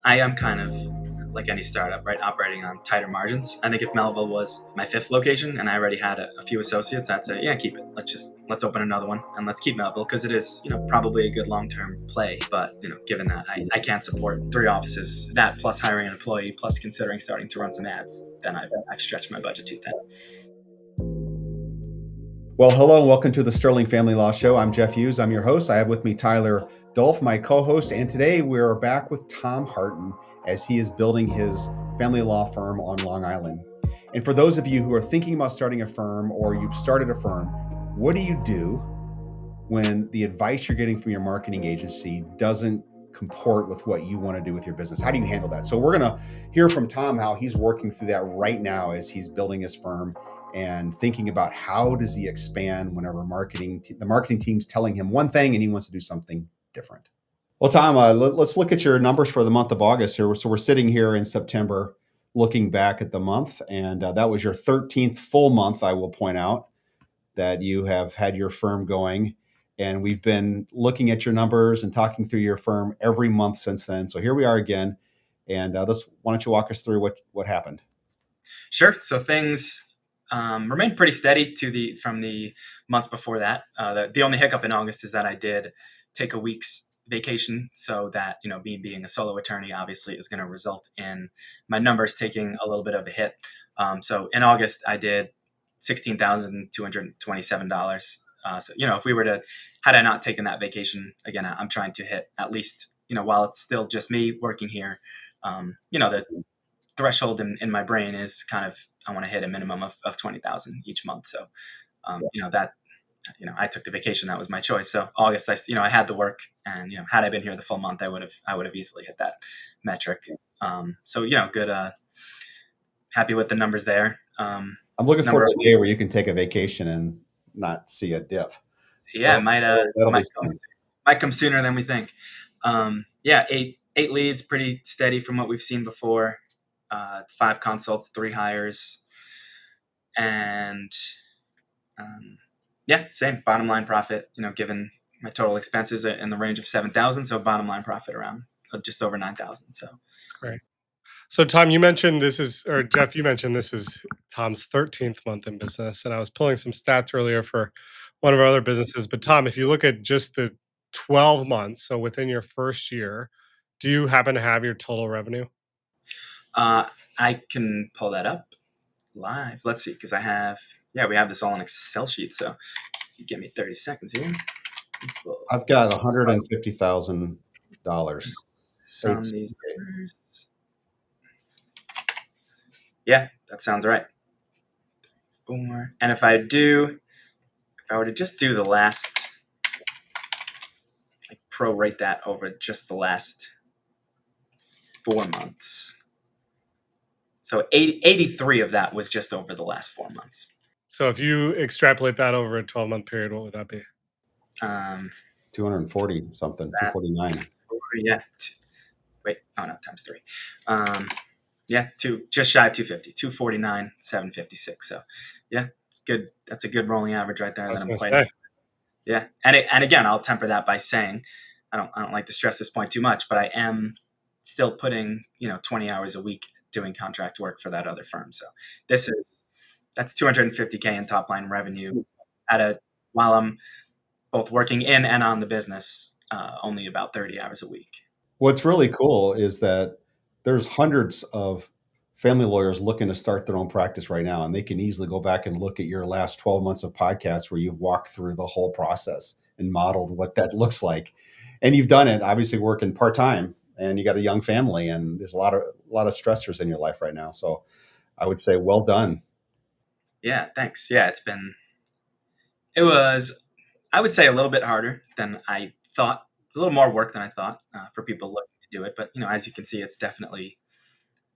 I am kind of like any startup, right? Operating on tighter margins. I think if Melville was my fifth location and I already had a few associates, I'd say, yeah, keep it. Let's open another one and let's keep Melville because it is, probably a good long-term play. But, given that I can't support three offices, that plus hiring an employee, plus considering starting to run some ads, then I've stretched my budget too thin. Well, hello and welcome to the Sterling Family Law Show. I'm Jeff Hughes. I'm your host. I have with me Tyler Dolph, my co-host, and today we're back with Tom Hartin as he is building his family law firm on Long Island. And for those of you who are thinking about starting a firm or you've started a firm, what do you do when the advice you're getting from your marketing agency doesn't comport with what you want to do with your business? How do you handle that? So we're going to hear from Tom how he's working through that right now as he's building his firm and thinking about how does he expand whenever the marketing team's telling him one thing and he wants to do something different. Well, Tom, let's look at your numbers for the month of August here. So we're sitting here in September looking back at the month, and that was your 13th full month, I will point out, that you have had your firm going. And we've been looking at your numbers and talking through your firm every month since then. So here we are again. And why don't you walk us through what happened? Sure. So things remained pretty steady from the months before that. The only hiccup in August is that I did take a week's vacation, so that me being a solo attorney obviously is going to result in my numbers taking a little bit of a hit. So in August I did $16,227. So if we were to had I not taken that vacation, again I'm trying to hit at least while it's still just me working here, the threshold in my brain is kind of I want to hit a minimum of 20,000 each month. So that I took the vacation, that was my choice. So August I had the work, and had I been here the full month I would have easily hit that metric. So good, happy with the numbers there. I'm looking for a day where you can take a vacation and not see a dip. Yeah, might come sooner than we think. Eight leads, pretty steady from what we've seen before. 5 consults, 3 hires, and same bottom line profit. Given my total expenses in the range of 7,000, so bottom line profit around just over 9,000. So great. So Tom, you mentioned Jeff, you mentioned this is Tom's 13th month in business, and I was pulling some stats earlier for one of our other businesses. But Tom, if you look at just the 12 months, so within your first year, do you happen to have your total revenue? I can pull that up live. Let's see, because we have this all in Excel sheet. So if you give me 30 seconds here. I've got $150,000. Sum these numbers. Yeah, that sounds right. And if I were to just do the last, prorate that over just the last 4 months. So 83 of that was just over the last 4 months. So if you extrapolate that over a 12-month period, what would that be? 240 something, 249. Yeah. Times 3. Just shy of 250, 249, 756. So yeah, good. That's a good rolling average right there. Yeah. And again, I'll temper that by saying, I don't like to stress this point too much, but I am still putting, 20 hours a week doing contract work for that other firm. So that's $250K in top line revenue while I'm both working in and on the business, only about 30 hours a week. What's really cool is that there's hundreds of family lawyers looking to start their own practice right now, and they can easily go back and look at your last 12 months of podcasts where you've walked through the whole process and modeled what that looks like. And you've done it, obviously working part-time, and you got a young family, and there's a lot of stressors in your life right now. So I would say, well done. Yeah, thanks. Yeah, it was, I would say, a little bit harder than I thought, a little more work than I thought for people looking to do it. But, as you can see, it's definitely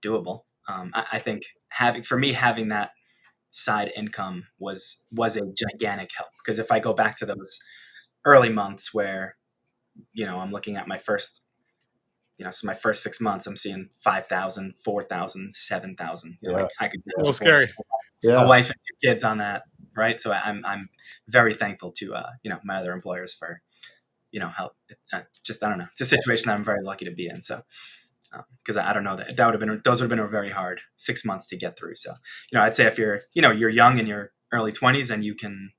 doable. I think having that side income was a gigantic help, because if I go back to those early months where, I'm looking at my first, so my first 6 months, I'm seeing 5,000, 4,000, 7,000. I could a little scary. A wife and 2 kids on that, right? So I'm very thankful to my other employers for help. I don't know. It's a situation that I'm very lucky to be in. So because I don't know that would have been those would have been a very hard 6 months to get through. So I'd say if you're young in your early 20s and you can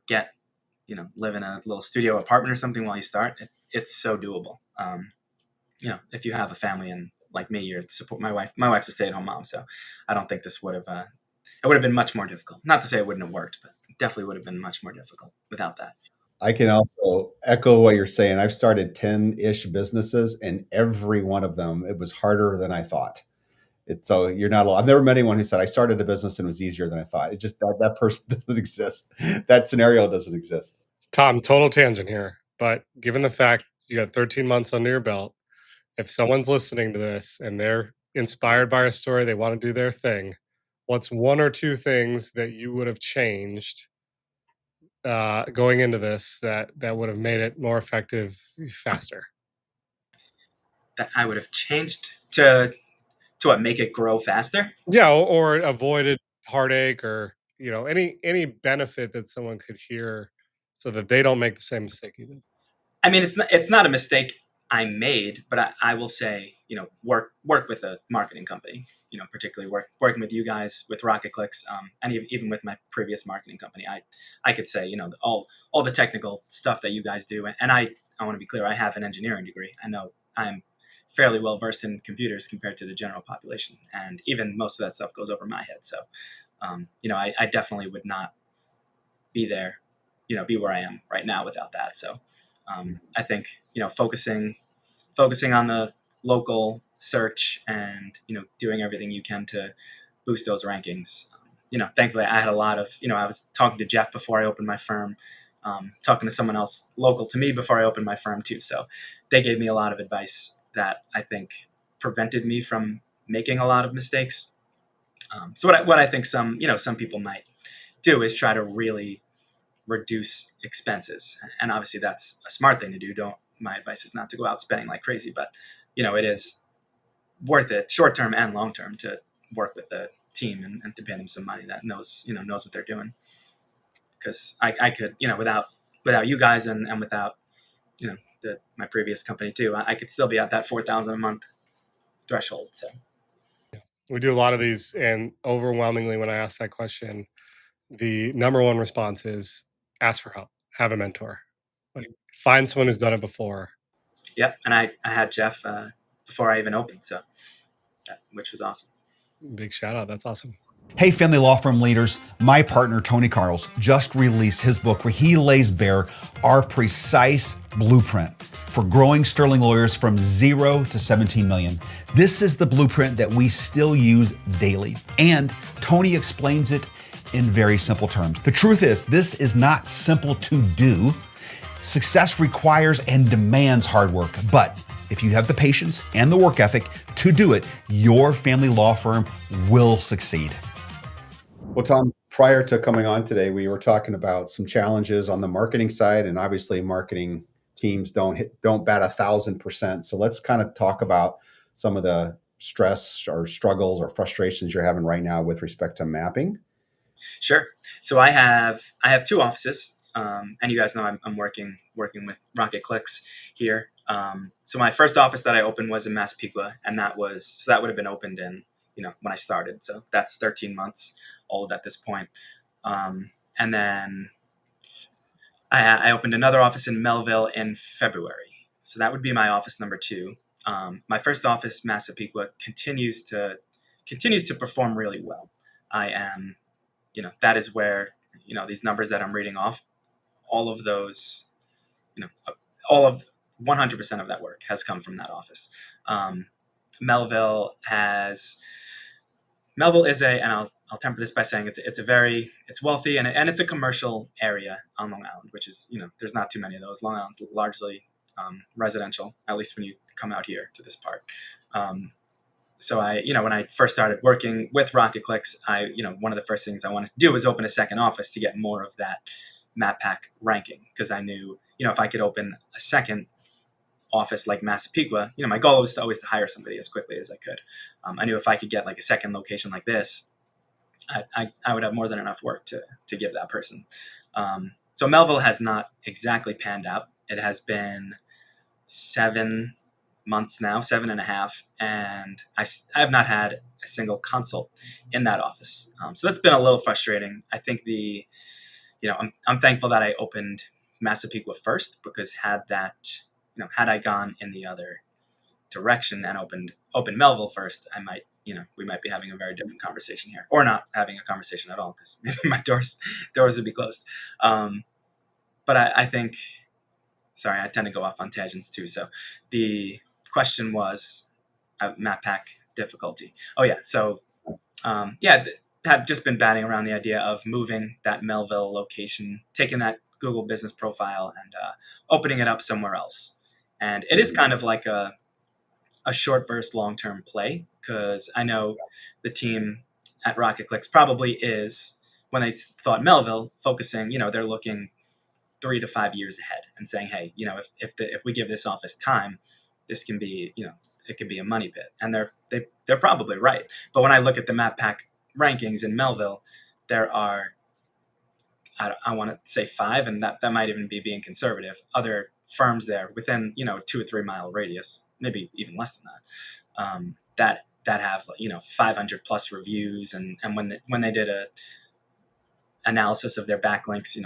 get live in a little studio apartment or something while you start, it's so doable. If you have a family and like me, you're support my wife. My wife's a stay-at-home mom, so I don't think this would have. It would have been much more difficult. Not to say it wouldn't have worked, but it definitely would have been much more difficult without that. I can also echo what you're saying. I've started 10-ish businesses, and every one of them, it was harder than I thought. So you're not alone. I've never met anyone who said I started a business and it was easier than I thought. It just that person doesn't exist. That scenario doesn't exist. Tom, total tangent here, but given the fact you got 13 months under your belt, if someone's listening to this and they're inspired by our story, they want to do their thing, what's one or two things that you would have changed going into this that would have made it more effective faster? That I would have changed to what, make it grow faster. Yeah, or avoided heartache, or any benefit that someone could hear so that they don't make the same mistake you did. I mean, it's not a mistake I made, but I will say, work with a marketing company. Particularly working with you guys with Rocket Clicks, and even with my previous marketing company, I could say, all the technical stuff that you guys do, and I want to be clear, I have an engineering degree. I know I'm fairly well versed in computers compared to the general population, and even most of that stuff goes over my head. So, I definitely would not be there, be where I am right now without that. So I think focusing on the local search and doing everything you can to boost those rankings. Thankfully I had a lot of I was talking to Jeff before I opened my firm, talking to someone else local to me before I opened my firm too. So they gave me a lot of advice that I think prevented me from making a lot of mistakes. So what I think some people might do is try to really reduce expenses, and obviously that's a smart thing to do. Don't My advice is not to go out spending like crazy, but it is worth it short term and long term to work with a team and to pay them some money that knows what they're doing. Because I could without you guys and without my previous company too, I could still be at that 4,000 a month threshold. So We do a lot of these, and overwhelmingly when I ask that question, the number one response is ask for help, have a mentor, like find someone who's done it before. yeah, and I had Jeff before I even opened, so which was awesome. Big shout out. That's awesome. Hey, family law firm leaders, my partner, Tony Carls, just released his book where he lays bare our precise blueprint for growing sterling lawyers from 0 to 17 million. This is the blueprint that we still use daily. And Tony explains it in very simple terms. The truth is, this is not simple to do. Success requires and demands hard work, but if you have the patience and the work ethic to do it, your family law firm will succeed. Well, Tom, prior to coming on today, we were talking about some challenges on the marketing side, and obviously marketing teams don't bat 1,000%. So let's kind of talk about some of the stress or struggles or frustrations you're having right now with respect to mapping. Sure. So I have two offices, and you guys know I'm working with Rocket Clicks here. So my first office that I opened was in Massapequa, and that would have been opened in when I started. So that's 13 months old at this point. And then I opened another office in Melville in February. So that would be my office number 2. My first office, Massapequa, continues to perform really well. I am, that is where, these numbers that I'm reading off, all of those, all of 100% of that work has come from that office. Melville is and I'll temper this by saying it's wealthy and it's a commercial area on Long Island, which is, there's not too many of those. Long Island's largely residential, at least when you come out here to this part. So when I first started working with Rocket Clicks, one of the first things I wanted to do was open a second office to get more of that map pack ranking, because I knew, if I could open a second office like Massapequa, my goal was always to hire somebody as quickly as I could. I knew if I could get like a second location like this, I would have more than enough work to give that person. So Melville has not exactly panned out. It has been 7 months now, 7.5, and I have not had a single consult in that office. So that's been a little frustrating. I think I'm thankful that I opened Massapequa first, because had I gone in the other direction and opened Melville first, we might be having a very different conversation here, or not having a conversation at all, because maybe my doors would be closed. But I think, sorry, I tend to go off on tangents too. So the question was map pack difficulty. Oh yeah, so have just been batting around the idea of moving that Melville location, taking that Google business profile and opening it up somewhere else. And it is kind of like a short versus long term play, because I know the team at Rocket Clicks probably is, when they thought Melville, focusing, they're looking 3 to 5 years ahead and saying, hey, if we give this office time, this can be, it could be a money pit. And they're probably right. But when I look at the map pack rankings in Melville, there are, I want to say 5, and that might even be being conservative, other firms there within 2 or 3 mile radius, maybe even less than that, that have 500 plus reviews, and when they did a analysis of their backlinks,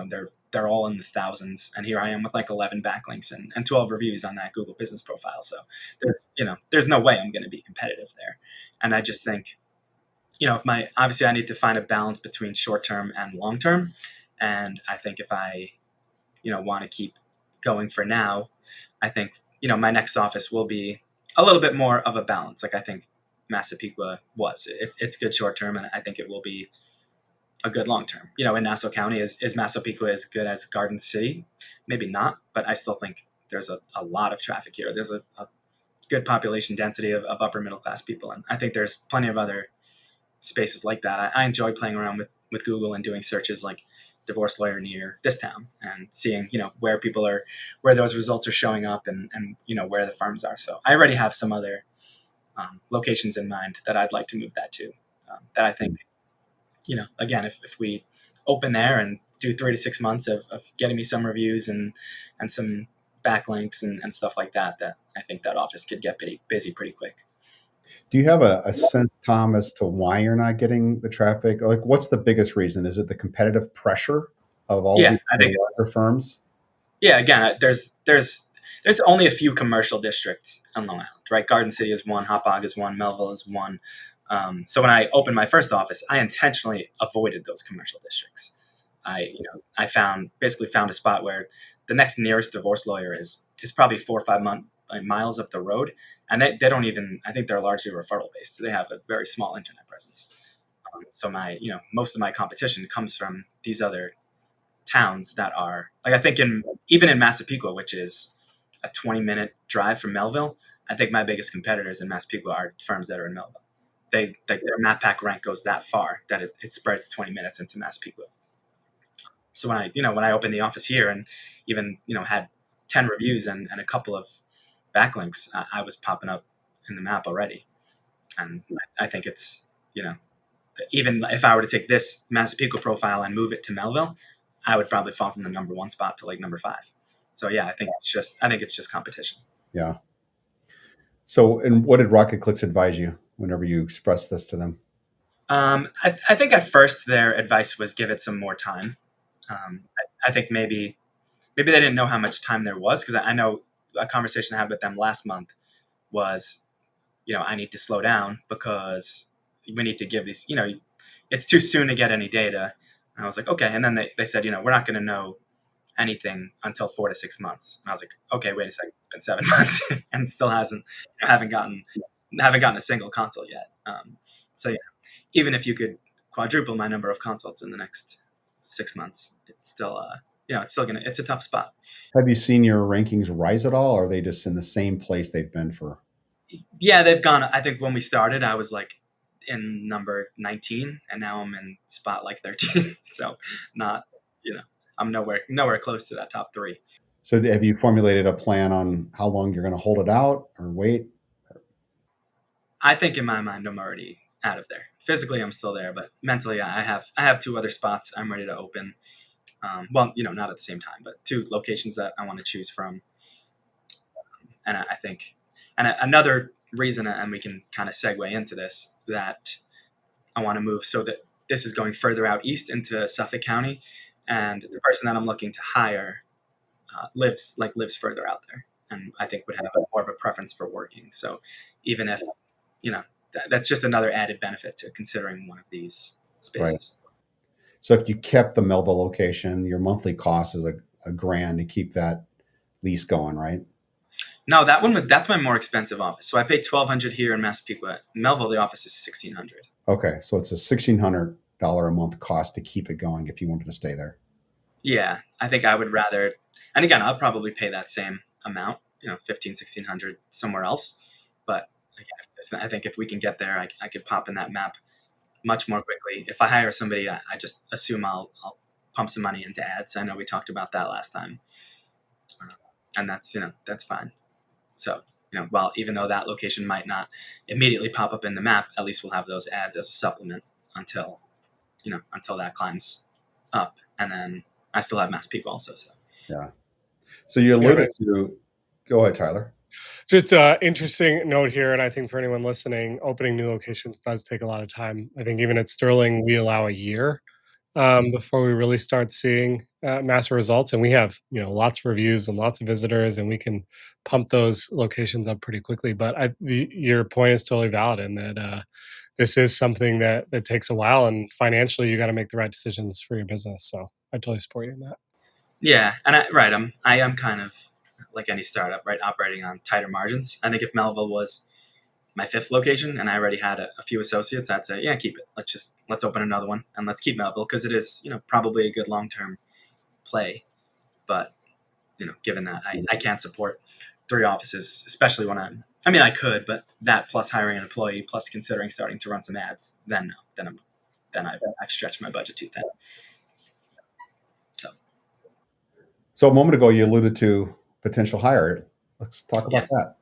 they're all in the thousands, and here I am with like 11 backlinks and 12 reviews on that Google business profile. So there's no way I'm going to be competitive there. And I just think, obviously I need to find a balance between short term and long term. And I think if I, want to keep going for now, I think, my next office will be a little bit more of a balance. Like I think Massapequa was, it's good short term, and I think it will be a good long term. In Nassau County, is Massapequa as good as Garden City? Maybe not, but I still think there's a lot of traffic here. There's a good population density of upper middle class people, and I think there's plenty of other spaces like that. I enjoy playing around with Google and doing searches like divorce lawyer near this town, and seeing where those results are showing up, and where the firms are. So I already have some other locations in mind that I'd like to move that to. That I think, again, if we open there and do 3 to 6 months of getting me some reviews and some backlinks and stuff like that, that I think that office could get pretty busy pretty quick. Do you have a sense, Tom, as to why you're not getting the traffic? Like, what's the biggest reason? Is it the competitive pressure of all of Yeah, these I other think larger firms? yeah. Again, there's only a few commercial districts on Long Island, right? Garden City is one, Hopog is one, Melville is one. So when I opened my first office, I intentionally avoided those commercial districts. I basically found a spot where the next nearest divorce lawyer is probably 4 or 5 miles up the road, and they don't even. I think they're largely referral based. They have a very small internet presence. So most of my competition comes from these other towns that are like, I think even in Massapequa, which is a 20-minute drive from Melville. I think my biggest competitors in Massapequa are firms that are in Melville. Their map pack rank goes that far that it spreads 20 minutes into Massapequa. So when I opened the office here and even had 10 reviews and a couple of backlinks, I was popping up in the map already. And I think it's, even if I were to take this Massapequa profile and move it to Melville, I would probably fall from the number 1 spot to like number 5. So yeah, I think it's just competition. Yeah. So, and what did Rocket Clicks advise you whenever you expressed this to them? I think at first their advice was give it some more time. I think maybe they didn't know how much time there was, because I know a conversation I had with them last month was, I need to slow down because we need to give these, it's too soon to get any data. And I was like, okay. And then they said, we're not going to know anything until 4 to 6 months. And I was like, okay, wait a second, it's been 7 months and still haven't gotten a single consult yet. So yeah, even if you could quadruple my number of consults in the next 6 months, it's a tough spot. Have you seen your rankings rise at all, or are they just in the same place they've been for? Yeah, they've gone. I think when we started, I was like in number 19, and now I'm in spot like 13. So not, I'm nowhere close to that top 3. So, have you formulated a plan on how long you're going to hold it out or wait? I think in my mind, I'm already out of there. Physically, I'm still there, but mentally, I have 2 other spots I'm ready to open. Well, not at the same time, but 2 locations that I want to choose from. And I think And another reason, and we can kind of segue into this, that I want to move so that this is going further out east into Suffolk County, and the person that I'm looking to hire lives further out there, and I think would have more of a preference for working. So even if that's just another added benefit to considering one of these Right. spaces. So if you kept the Melville location, your monthly cost is a grand to keep that lease going, right? No, that's my more expensive office. So I pay $1,200 here in Massapequa. In Melville, the office is $1,600. Okay, so it's a $1,600 a month cost to keep it going if you wanted to stay there. Yeah, I think I would rather, and again, I'll probably pay that same amount, 1,500, 1,600 somewhere else. But again, I think if we can get there, I could pop in that map much more quickly. If I hire somebody, I just assume I'll pump some money into ads. I know we talked about that last time, and that's fine. So while even though that location might not immediately pop up in the map, at least we'll have those ads as a supplement until that climbs up, and then I still have Mass Peak also. So Yeah. So you Yeah, alluded right. to, go ahead, Tyler. Just an interesting note here, and I think for anyone listening, opening new locations does take a lot of time. I think even at Sterling, we allow a year before we really start seeing massive results, and we have lots of reviews and lots of visitors, and we can pump those locations up pretty quickly. But your point is totally valid in that this is something that takes a while, and financially, you got to make the right decisions for your business. So I totally support you in that. yeah, and I am kind of like any startup, right, operating on tighter margins. I think if Melville was my fifth location and I already had a few associates, I'd say, yeah, keep it. Let's open another one and let's keep Melville because it is, probably a good long-term play. But, given that I can't support 3 offices, especially when I mean, I could, but that plus hiring an employee plus considering starting to run some ads, then no, then I've stretched my budget too thin. So, So a moment ago, you alluded to potential hire. Let's talk yeah. about that.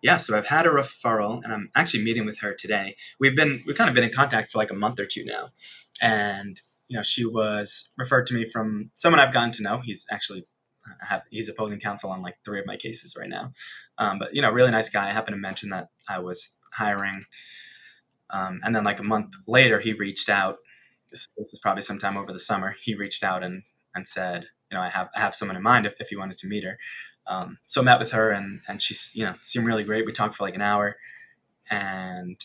Yeah, so I've had a referral, and I'm actually meeting with her today. We've kind of been in contact for like a month or two now, and she was referred to me from someone I've gotten to know. He's actually he's opposing counsel on like 3 of my cases right now, but really nice guy. I happened to mention that I was hiring, and then like a month later, he reached out. This was probably sometime over the summer. He reached out and said, I have someone in mind if you wanted to meet her. So I met with her and she seemed really great. We talked for like an hour, and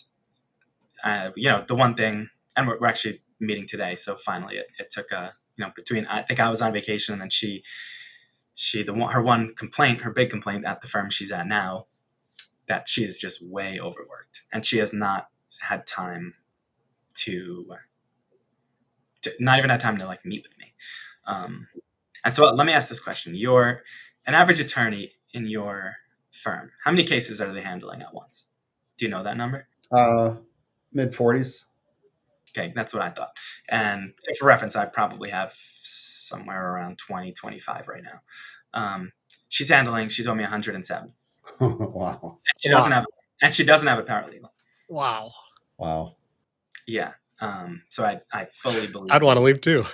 the one thing, and we're actually meeting today. So finally, it took between I think I was on vacation and then her big complaint at the firm she's at now, that she is just way overworked and she has not had time to not even had time to like meet with me. And so let me ask this question: You're an average attorney in your firm. How many cases are they handling at once? Do you know that number? Mid 40s. Okay, that's what I thought. And so for reference, I probably have somewhere around 20, 25 right now. She's told me 107. Wow. And she doesn't Wow. have she doesn't have a paralegal. Wow. Wow. Yeah. So I fully believe I'd want to leave too.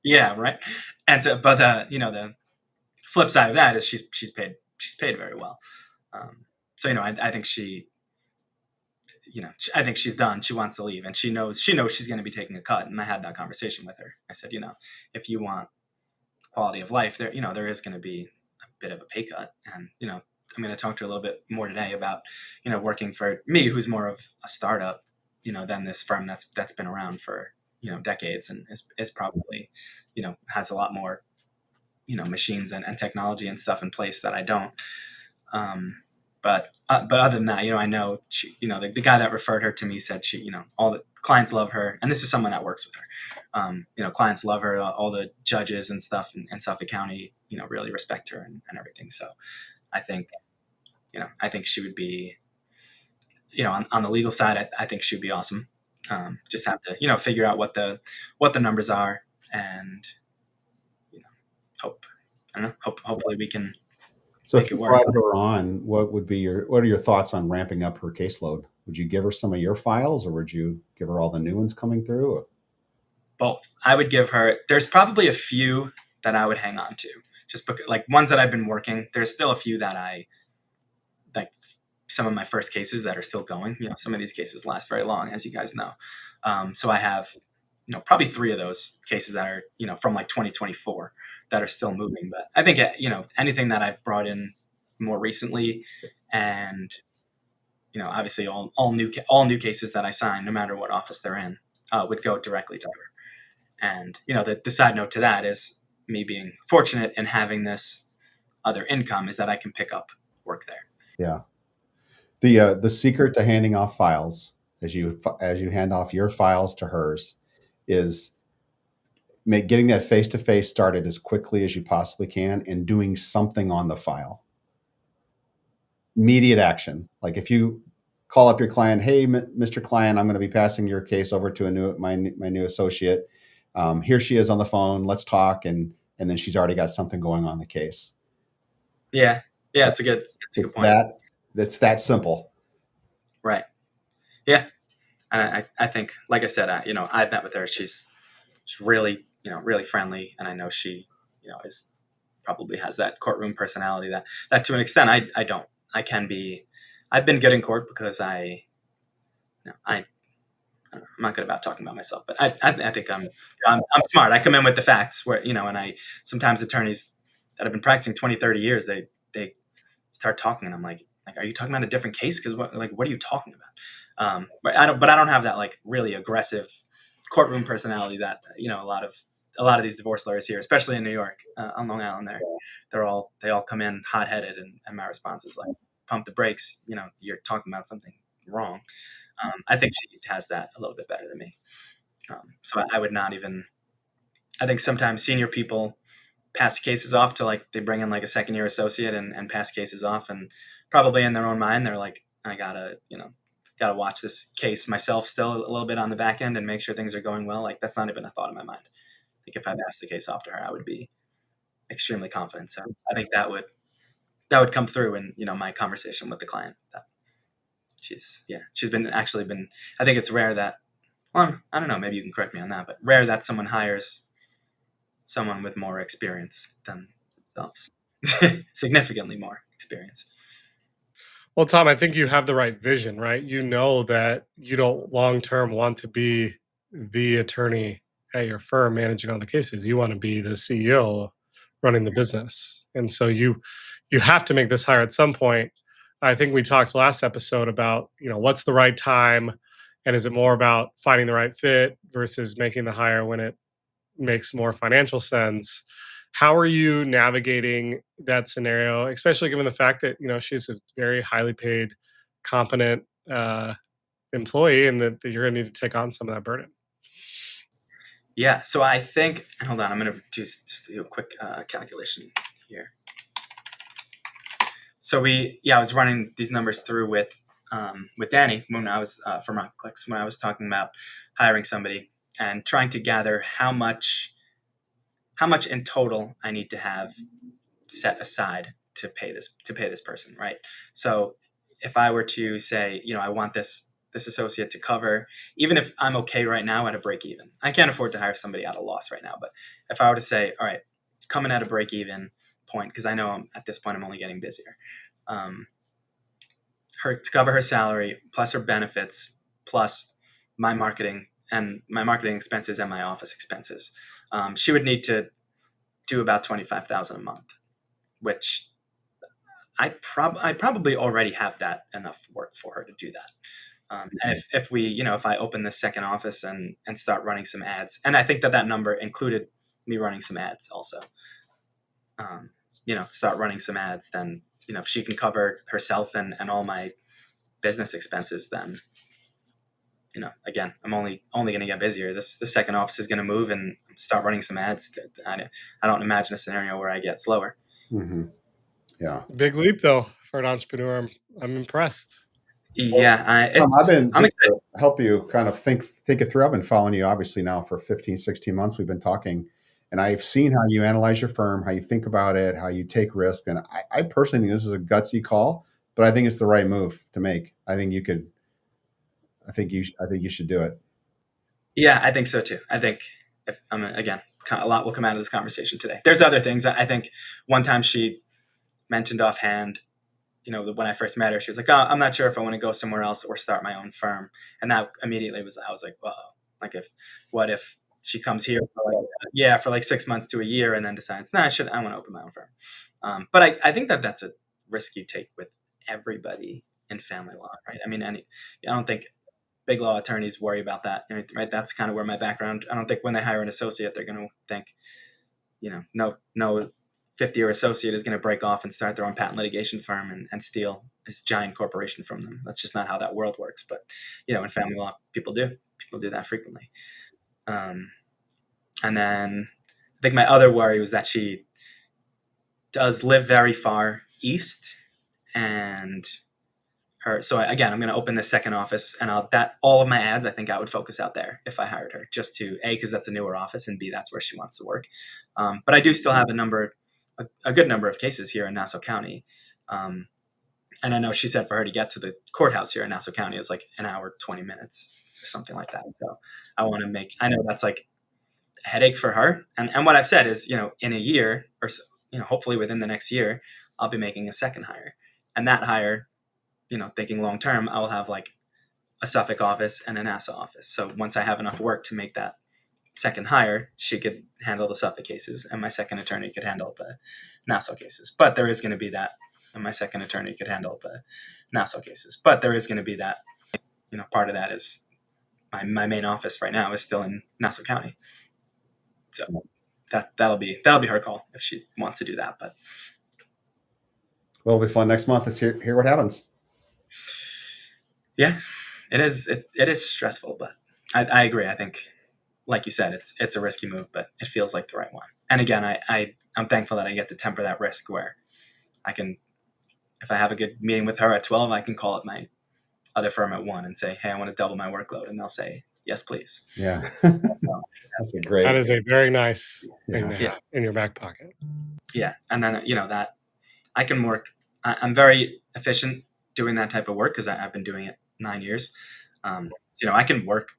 yeah, right. And so but the flip side of that is she's paid very well. So I think I think she's done. She wants to leave, and she knows she's going to be taking a cut. And I had that conversation with her. I said, if you want quality of life, there is going to be a bit of a pay cut, and I'm going to talk to her a little bit more today about working for me, who's more of a startup, than this firm that's been around for decades and is probably has a lot more machines and technology and stuff in place that I don't. But other than that, I know she, the guy that referred her to me said she, all the clients love her, and this is someone that works with her. Clients love her. All the judges and stuff in Suffolk County, really respect her and everything. So I think, I think she would be, on the legal side, I think she would be awesome. Just have to, figure out what the numbers are, and hope. I don't know. Hopefully we can So make if it you work. brought her on, what are your thoughts on ramping up her caseload? Would you give her some of your files, or would you give her all the new ones coming through? Both. I would give her. There's probably a few that I would hang on to, just because, like ones that I've been working. There's still a few that I like some of my first cases that are still going. Some of these cases last very long, as you guys know. So I have, probably 3 of those cases that are, from like 2024 that are still moving. But I think, anything that I've brought in more recently, and, obviously all new cases that I sign, no matter what office they're in, would go directly to her. And, the side note to that is me being fortunate in having this other income is that I can pick up work there. Yeah. The secret to handing off files as you hand off your files to hers is getting that face to face started as quickly as you possibly can and doing something on the file. Immediate action. Like if you call up your client, hey, Mr. Client, I'm going to be passing your case over to my new associate. Here she is on the phone. Let's talk, and then she's already got something going on the case. Yeah, So it's a good it's point. That's that simple. Right. Yeah. And I think, like I said, I've met with her. She's really, really friendly, and I know she, is probably has that courtroom personality that to an extent I don't. I can be. I've been good in court because I'm not good about talking about myself, but I think I'm smart. I come in with the facts where, and I sometimes attorneys that have been practicing 20, 30 years, they start talking and I'm like, are you talking about a different case? Because what are you talking about? But I don't have that like really aggressive courtroom personality that, a lot of these divorce lawyers here, especially in New York, on Long Island, they all come in hot headed, and my response is like, pump the brakes. You're talking about something wrong. I think she has that a little bit better than me. So I would not even. I think sometimes senior people pass cases off to like they bring in like a second year associate and pass cases off, and probably in their own mind they're like, I gotta watch this case myself still a little bit on the back end and make sure things are going well. Like that's not even a thought in my mind. I think if I passed the case off to her, I would be extremely confident. So I think that would come through in my conversation with the client. That she's been actually been. I think it's rare that. Well, I don't know. Maybe you can correct me on that, but rare that someone hires someone with more experience than themselves. Significantly more experience. Well, Tom, I think you have the right vision, right? You know that you don't long term want to be the attorney at your firm managing all the cases. You want to be the CEO running the business. And so you have to make this hire at some point. I think we talked last episode about, what's the right time, and is it more about finding the right fit versus making the hire when it makes more financial sense. How are you navigating that scenario, especially given the fact that she's a very highly paid, competent employee, and that you're going to need to take on some of that burden? Yeah. So I think. Hold on. I'm going to just do a quick calculation here. So I was running these numbers through with Danny when I was from Rockclicks, when I was talking about hiring somebody and trying to gather how much in total I need to have set aside to pay this person, right? So if I were to say, I want this associate to cover, even if I'm okay right now at a break even, I can't afford to hire somebody at a loss right now. But if I were to say, all right, coming at a break even point, because I know at this point I'm only getting busier, her to cover her salary plus her benefits plus my marketing expenses and my office expenses, she would need to do about 25,000 a month, which I probably already have that enough work for her to do that. And if I open this second office and start running some ads, and I think that number included me running some ads also, start running some ads, then, if she can cover herself and all my business expenses, then, again, I'm only going to get busier. The second office is going to move and start running some ads. I don't imagine a scenario where I get slower. Mm-hmm. Yeah. Big leap, though, for an entrepreneur. I'm impressed. Yeah, I've been I'm just excited. to help you kind of think it through. I've been following you obviously now for 15, 16 months. We've been talking, and I've seen how you analyze your firm, how you think about it, how you take risk. And I personally think this is a gutsy call, but I think it's the right move to make. I think you should do it. Yeah, I think so too. I think if again, a lot will come out of this conversation today. There's other things. I think one time she mentioned offhand, when I first met her, she was like, "Oh, I'm not sure if I want to go somewhere else or start my own firm." And that immediately I was like, "Whoa!" Like, what if she comes here for for like 6 months to a year and then decides, "Nah, I want to open my own firm." But I think that that's a risk you take with everybody in family law, right? I mean, I don't think big law attorneys worry about that, right? That's kind of where my background. I don't think when they hire an associate, they're going to think, no 50-year associate is going to break off and start their own patent litigation firm and steal this giant corporation from them. That's just not how that world works. But in family law, people do that frequently. And then I think my other worry was that she does live very far east, and again, I'm going to open this second office, and all of my ads, I think I would focus out there if I hired her, just to because that's a newer office, and B, that's where she wants to work. But I do still have a good number of cases here in Nassau County. And I know she said for her to get to the courthouse here in Nassau County is like an hour, 20 minutes or something like that. So I know that's like a headache for her. And what I've said is, in a year or so, hopefully within the next year, I'll be making a second hire. And that hire, thinking long term, I will have like a Suffolk office and a Nassau office. So once I have enough work to make that second hire, she could handle the Suffolk cases, and my second attorney could handle the Nassau cases. But there is going to be that, and my second attorney could handle the Nassau cases. But there is going to be that, part of that is my main office right now is still in Nassau County. So that'll be her call if she wants to do that. But Well, it'll be fun next month to hear what happens. yeah, it is. It is stressful, but I agree. I think, like you said, it's a risky move, but it feels like the right one. And again, I'm thankful that I get to temper that risk where I can, if I have a good meeting with her at 12, I can call up my other firm at 1 and say, "Hey, I want to double my workload," and they'll say, "Yes, please." Yeah, So, that's a great. That is a very nice thing to Yeah. have in your back pocket. Yeah, and then that I can work. I'm very efficient doing that type of work because I've been doing it 9 years. I can work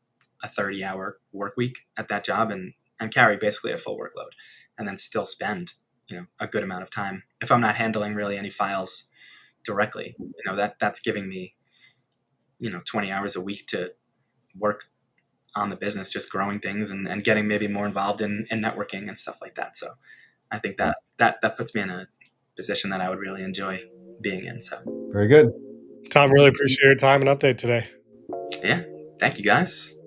a 30-hour work week at that job and carry basically a full workload, and then still spend a good amount of time if I'm not handling really any files directly. That's giving me 20 hours a week to work on the business, just growing things and getting maybe more involved in networking and stuff like that. So I think that puts me in a position that I would really enjoy being in. So Very good. Tom, really appreciate your time and update today. yeah, thank you guys.